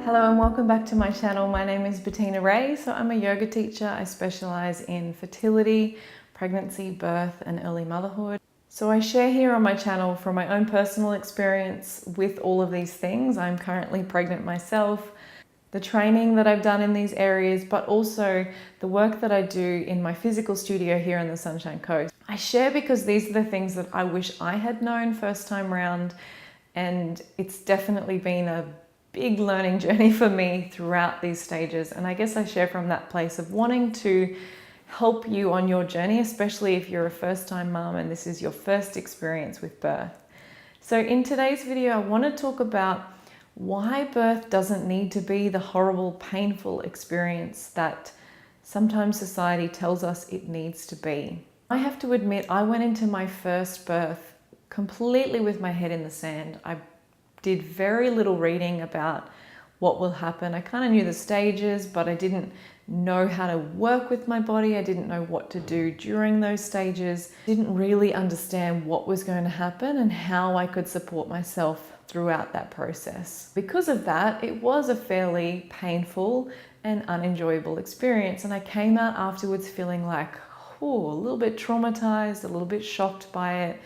Hello and welcome back to my channel. My name is Bettina Ray. So I'm a yoga teacher. I specialize in fertility, pregnancy, birth, and early motherhood. So I share here on my channel from my own personal experience with all of these things. I'm currently pregnant myself, the training that I've done in these areas, but also the work that I do in my physical studio here on the Sunshine Coast. I share because these are the things that I wish I had known first time round, and it's definitely been a big learning journey for me throughout these stages. And I guess I share from that place of wanting to help you on your journey, especially if you're a first-time mom and this is your first experience with birth. So in today's video, I want to talk about why birth doesn't need to be the horrible, painful experience that sometimes society tells us it needs to be. I have to admit, I went into my first birth completely with my head in the sand. I did very little reading about what will happen. I kind of knew the stages, but I didn't know how to work with my body. I didn't know what to do during those stages. Didn't really understand what was going to happen and how I could support myself throughout that process. Because of that, it was a fairly painful and unenjoyable experience. And I came out afterwards feeling like, a little bit traumatized, a little bit shocked by it.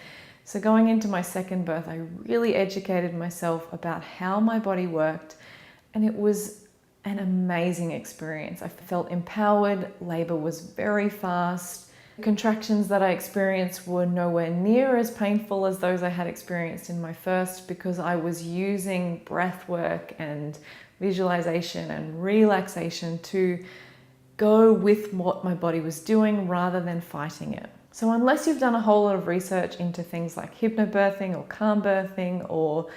So going into my second birth, I really educated myself about how my body worked, and it was an amazing experience. I felt empowered. Labor was very fast. The contractions that I experienced were nowhere near as painful as those I had experienced in my first, because I was using breath work and visualization and relaxation to go with what my body was doing rather than fighting it. So unless you've done a whole lot of research into things like hypnobirthing or calm birthing or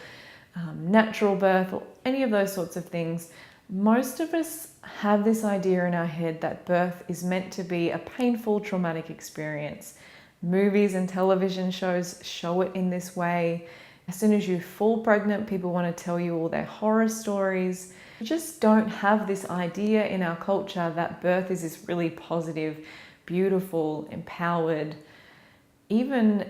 natural birth or any of those sorts of things, most of us have this idea in our head that birth is meant to be a painful, traumatic experience. Movies and television shows show it in this way. As soon as you fall pregnant, people want to tell you all their horror stories. We just don't have this idea in our culture that birth is this really positive, beautiful, empowered, even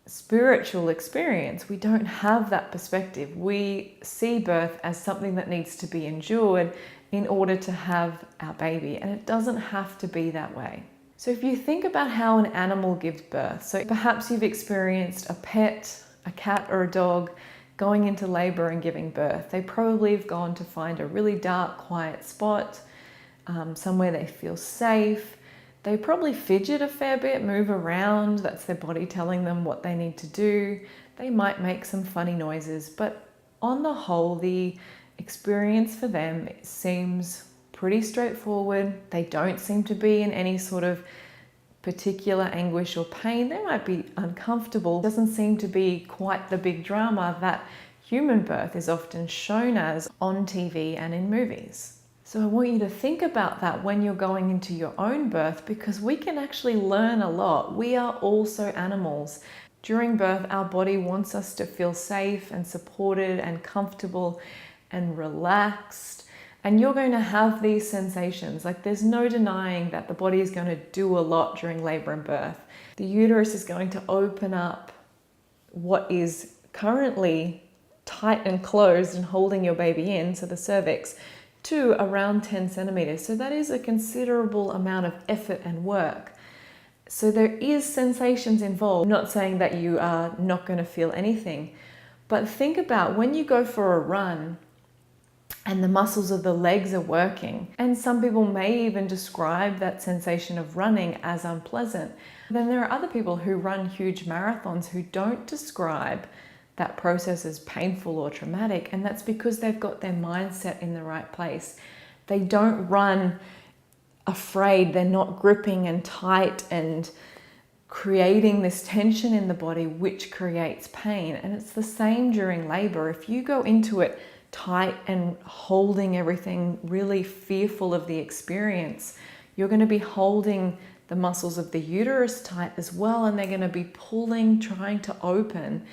spiritual experience. We don't have that perspective. We see birth as something that needs to be endured in order to have our baby, and it doesn't have to be that way. So if you think about how an animal gives birth, so perhaps you've experienced a pet, a cat or a dog going into labor and giving birth. They probably have gone to find a really dark, quiet spot, somewhere they feel safe. They probably fidget a fair bit, move around. That's their body telling them what they need to do. They might make some funny noises, but on the whole, the experience for them seems pretty straightforward. They don't seem to be in any sort of particular anguish or pain. They might be uncomfortable. It doesn't seem to be quite the big drama that human birth is often shown as on TV and in movies. So I want you to think about that when you're going into your own birth, because we can actually learn a lot. We are also animals. During birth, our body wants us to feel safe and supported and comfortable and relaxed. And you're going to have these sensations. Like, there's no denying that the body is going to do a lot during labor and birth. The uterus is going to open up what is currently tight and closed and holding your baby in, so the cervix, to around 10 centimeters. So that is a considerable amount of effort and work. So there is sensations involved. I'm not saying that you are not going to feel anything, but think about when you go for a run and the muscles of the legs are working, and some people may even describe that sensation of running as unpleasant. Then there are other people who run huge marathons who don't describe that process as painful or traumatic, and that's because they've got their mindset in the right place. They don't run afraid. They're not gripping and tight and creating this tension in the body, which creates pain. And it's the same during labor. If you go into it tight and holding everything, really fearful of the experience, you're going to be holding the muscles of the uterus tight as well, and they're going to be pulling, trying to open,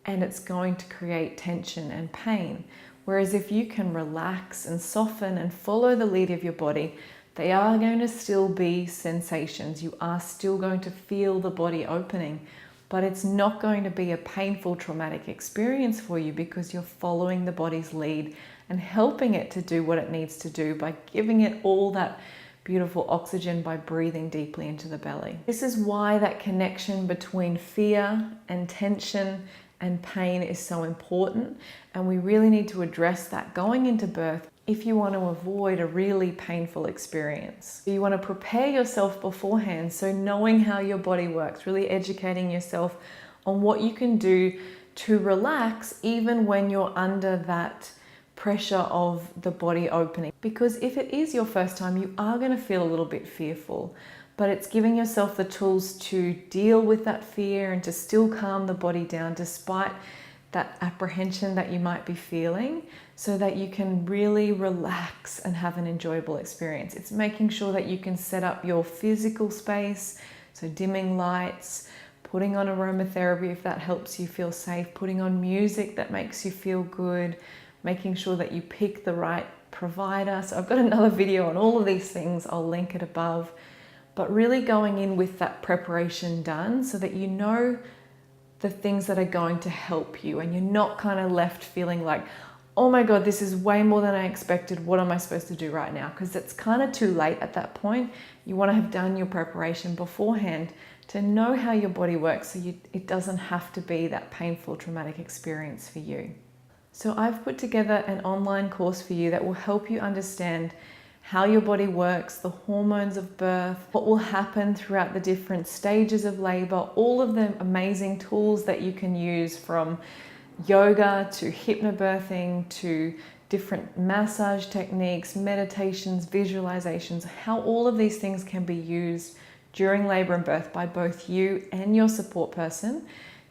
and it's going to create tension and pain. Whereas if you can relax and soften and follow the lead of your body, they are going to still be sensations. You are still going to feel the body opening, but it's not going to be a painful, traumatic experience for you because you're following the body's lead and helping it to do what it needs to do by giving it all that beautiful oxygen by breathing deeply into the belly. This is why that connection between fear and tension and pain is so important, and we really need to address that going into birth if you want to avoid a really painful experience. You want to prepare yourself beforehand, so knowing how your body works, really educating yourself on what you can do to relax even when you're under that pressure of the body opening. Because if it is your first time, you are going to feel a little bit fearful, but it's giving yourself the tools to deal with that fear and to still calm the body down despite that apprehension that you might be feeling, so that you can really relax and have an enjoyable experience. It's making sure that you can set up your physical space, so dimming lights, putting on aromatherapy if that helps you feel safe, putting on music that makes you feel good, making sure that you pick the right provider. So I've got another video on all of these things, I'll link it above, but really going in with that preparation done so that you know the things that are going to help you and you're not kind of left feeling like, oh my God, this is way more than I expected. What am I supposed to do right now? Because it's kind of too late at that point. You want to have done your preparation beforehand to know how your body works so it doesn't have to be that painful, traumatic experience for you. So I've put together an online course for you that will help you understand how your body works, the hormones of birth, what will happen throughout the different stages of labor, all of the amazing tools that you can use, from yoga to hypnobirthing to different massage techniques, meditations, visualizations, how all of these things can be used during labor and birth by both you and your support person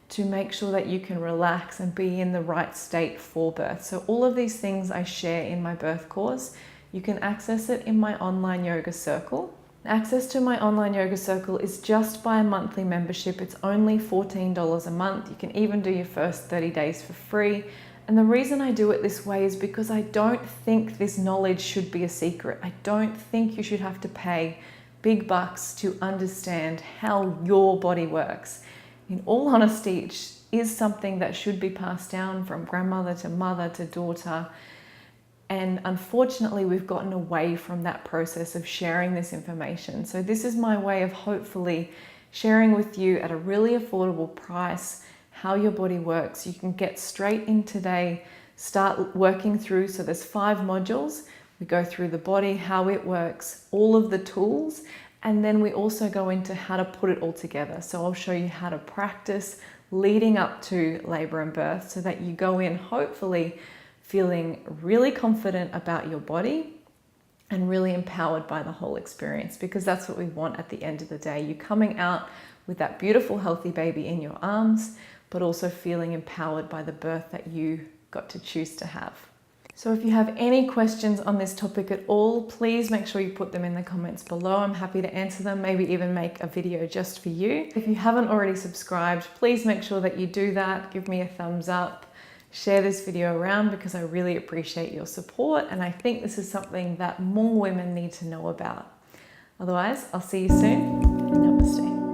to make sure that you can relax and be in the right state for birth. So all of these things I share in my birth course. You can access it in my online yoga circle. Access to my online yoga circle is just by a monthly membership. It's only $14 a month. You can even do your first 30 days for free. And the reason I do it this way is because I don't think this knowledge should be a secret. I don't think you should have to pay big bucks to understand how your body works. In all honesty, it is something that should be passed down from grandmother to mother to daughter. And unfortunately, we've gotten away from that process of sharing this information. So this is my way of hopefully sharing with you at a really affordable price how your body works. You can get straight in today, start working through. So there's 5 modules. We go through the body, how it works, all of the tools, and then we also go into how to put it all together. So I'll show you how to practice leading up to labor and birth so that you go in hopefully feeling really confident about your body and really empowered by the whole experience, because that's what we want at the end of the day. You coming out with that beautiful, healthy baby in your arms, but also feeling empowered by the birth that you got to choose to have. So if you have any questions on this topic at all, please make sure you put them in the comments below. I'm happy to answer them, maybe even make a video just for you. If you haven't already subscribed, please make sure that you do that. Give me a thumbs up, share this video around, because I really appreciate your support and I think this is something that more women need to know about. Otherwise, I'll see you soon, and namaste.